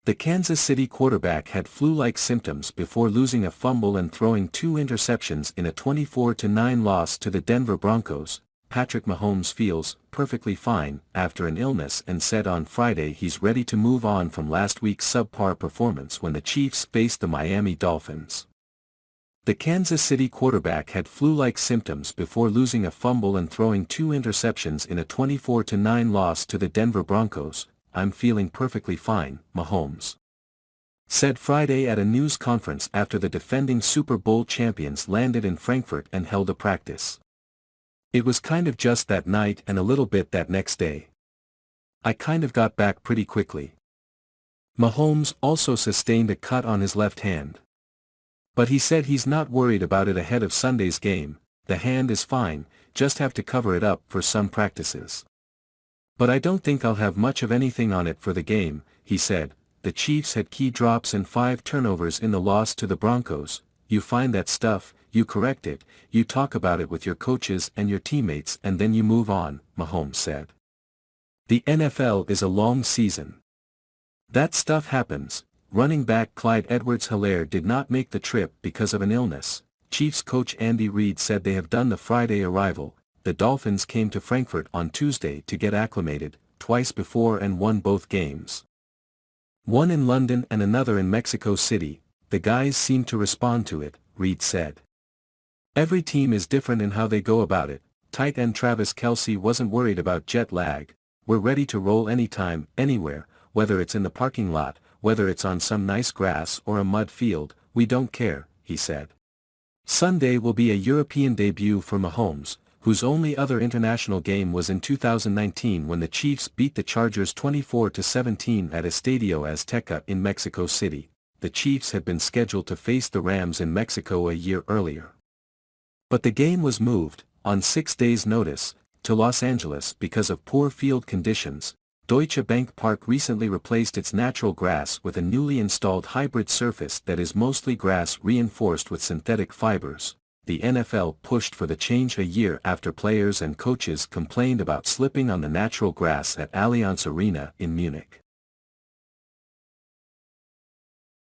The Kansas City quarterback had flu-like symptoms before losing a fumble and throwing 2 interceptions in a 24-9 loss to the Denver Broncos. Patrick Mahomes feels perfectly fine after an illness and said on Friday he's ready to move on from last week's subpar performance when the Chiefs faced the Miami Dolphins. The Kansas City quarterback had flu-like symptoms before losing a fumble and throwing 2 interceptions in a 24-9 loss to the Denver Broncos. "I'm feeling perfectly fine," Mahomes said Friday at a news conference after the defending Super Bowl champions landed in Frankfurt and held a practice. "It was kind of just that night and a little bit that next day. I kind of got back pretty quickly." Mahomes also sustained a cut on his left hand. But he said he's not worried about it ahead of Sunday's game. "The hand is fine, just have to cover it up for some practices. But I don't think I'll have much of anything on it for the game," he said. The Chiefs had key drops and 5 turnovers in the loss to the Broncos. "You find that stuff, you correct it, you talk about it with your coaches and your teammates and then you move on," Mahomes said. "The NFL is a long season. That stuff happens." Running back Clyde Edwards-Helaire did not make the trip because of an illness. Chiefs coach Andy Reid said they have done the Friday arrival. The Dolphins came to Frankfurt on Tuesday to get acclimated, twice before and won both games. One in London and another in Mexico City. "The guys seem to respond to it," Reid said. "Every team is different in how they go about it." Tight end Travis Kelce wasn't worried about jet lag. "We're ready to roll anytime, anywhere, whether it's in the parking lot, whether it's on some nice grass or a mud field, we don't care," he said. Sunday will be a European debut for Mahomes, whose only other international game was in 2019 when the Chiefs beat the Chargers 24-17 at Estadio Azteca in Mexico City. The Chiefs had been scheduled to face the Rams in Mexico a year earlier. But the game was moved, on 6 days' notice, to Los Angeles because of poor field conditions. Deutsche Bank Park recently replaced its natural grass with a newly installed hybrid surface that is mostly grass reinforced with synthetic fibers. The NFL pushed for the change a year after players and coaches complained about slipping on the natural grass at Allianz Arena in Munich.